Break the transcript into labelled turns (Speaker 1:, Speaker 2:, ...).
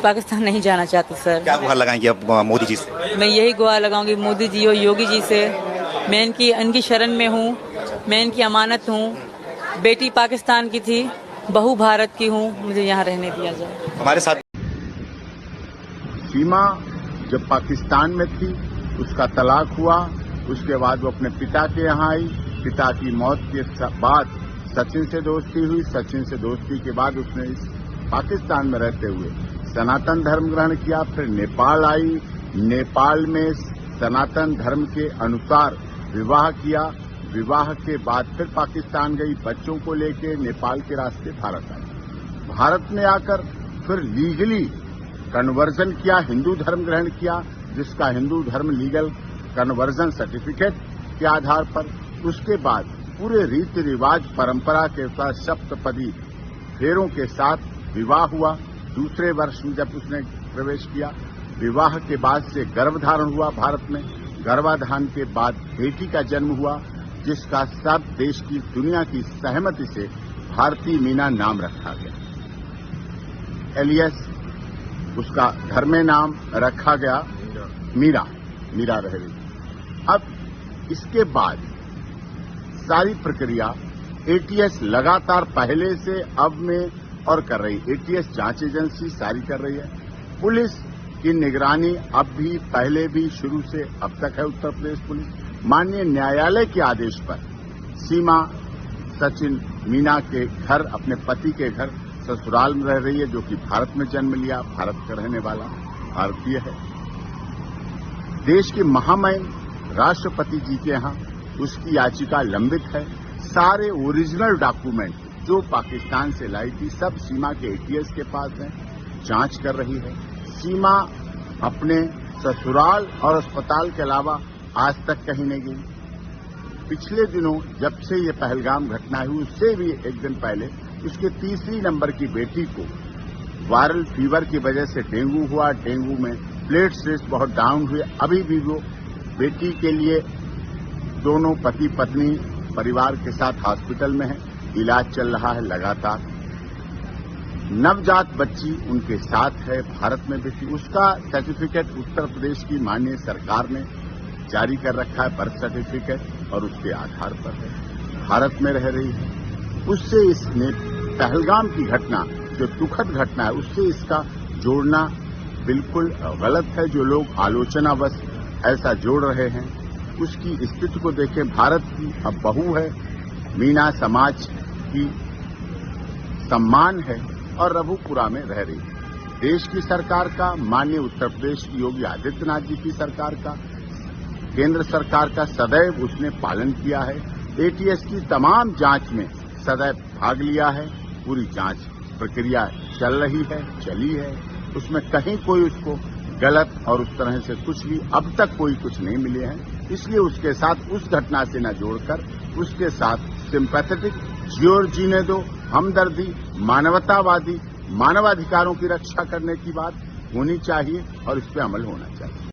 Speaker 1: पाकिस्तान नहीं जाना चाहती सर।
Speaker 2: क्या गुहार लगाएंगे अब मोदी जी से?
Speaker 1: मैं यही गुहार लगाऊंगी मोदी जी और योगी जी से। मैं इनकी शरण में हूँ, मैं इनकी अमानत हूँ। बेटी पाकिस्तान की थी, बहू भारत की हूँ, मुझे यहाँ रहने दिया जाए।
Speaker 2: हमारे साथ
Speaker 3: सीमा जब पाकिस्तान में थी, उसका तलाक हुआ, उसके बाद वो अपने पिता के यहाँ आई। पिता की मौत के बाद सचिन से दोस्ती हुई। सचिन से दोस्ती के बाद उसने इस पाकिस्तान में रहते हुए सनातन धर्म ग्रहण किया। फिर नेपाल आई, नेपाल में सनातन धर्म के अनुसार विवाह किया। विवाह के बाद फिर पाकिस्तान गई, बच्चों को लेके नेपाल के रास्ते भारत आई। भारत में आकर फिर लीगली कन्वर्जन किया, हिंदू धर्म ग्रहण किया, जिसका हिंदू धर्म लीगल कन्वर्जन सर्टिफिकेट के आधार पर। उसके बाद पूरे रीति रिवाज परंपरा के साथ सप्तपदी फेरों के साथ विवाह हुआ। दूसरे वर्ष में जब उसने प्रवेश किया, विवाह के बाद से गर्भधारण हुआ भारत में। गर्भाधान के बाद बेटी का जन्म हुआ, जिसका सब देश की दुनिया की सहमति से भारती मीना नाम रखा गया। एलियस उसका घर में नाम रखा गया मीरा रह गई। अब इसके बाद सारी प्रक्रिया एटीएस लगातार पहले से अब में और कर रही। एटीएस जांच एजेंसी सारी कर रही है। पुलिस की निगरानी अब भी पहले भी शुरू से अब तक है। उत्तर प्रदेश पुलिस माननीय न्यायालय के आदेश पर सीमा सचिन मीना के घर, अपने पति के घर ससुराल में रह रही है, जो कि भारत में जन्म लिया, भारत का रहने वाला भारतीय है। देश के महामहिम राष्ट्रपति जी के यहाँ उसकी याचिका लंबित है। सारे ओरिजिनल डॉक्यूमेंट जो पाकिस्तान से लाई थी सब सीमा के एटीएस के पास हैं, जांच कर रही है। सीमा अपने ससुराल और अस्पताल के अलावा आज तक कहीं नहीं गई। पिछले दिनों जब से ये पहलगाम घटना हुई, उससे भी एक दिन पहले उसके तीसरी नंबर की बेटी को वायरल फीवर की वजह से डेंगू हुआ। डेंगू में प्लेटलेट्स बहुत डाउन हुए। अभी भी वो बेटी के लिए दोनों पति पत्नी परिवार के साथ हॉस्पिटल में है, इलाज चल रहा है लगातार। नवजात बच्ची उनके साथ है, भारत में बेटी। उसका सर्टिफिकेट उत्तर प्रदेश की माननीय सरकार ने जारी कर रखा है, बर्थ सर्टिफिकेट, और उसके आधार पर है, भारत में रह रही है। उससे इसने पहलगाम की घटना, जो दुखद घटना है, उससे इसका जोड़ना बिल्कुल गलत है। जो लोग आलोचनावश ऐसा जोड़ रहे हैं, उसकी स्थिति को देखें। भारत की अब बहू है, मीना समाज की सम्मान है और रघुपुरा में रह रही है। देश की सरकार का, माननीय उत्तर प्रदेश की योगी आदित्यनाथ जी की सरकार का, केंद्र सरकार का सदैव उसने पालन किया है। एटीएस की तमाम जांच में सदैव भाग लिया है। पूरी जांच प्रक्रिया चल रही है, चली है। उसमें कहीं कोई उसको गलत और उस तरह से कुछ भी अब तक कोई कुछ नहीं मिले हैं। इसलिए उसके साथ उस घटना से न जोड़कर उसके साथ सिंपैथेटिक, जियो जीने दो, हमदर्दी, मानवतावादी, मानवाधिकारों की रक्षा करने की बात होनी चाहिए और इस पर अमल होना चाहिए।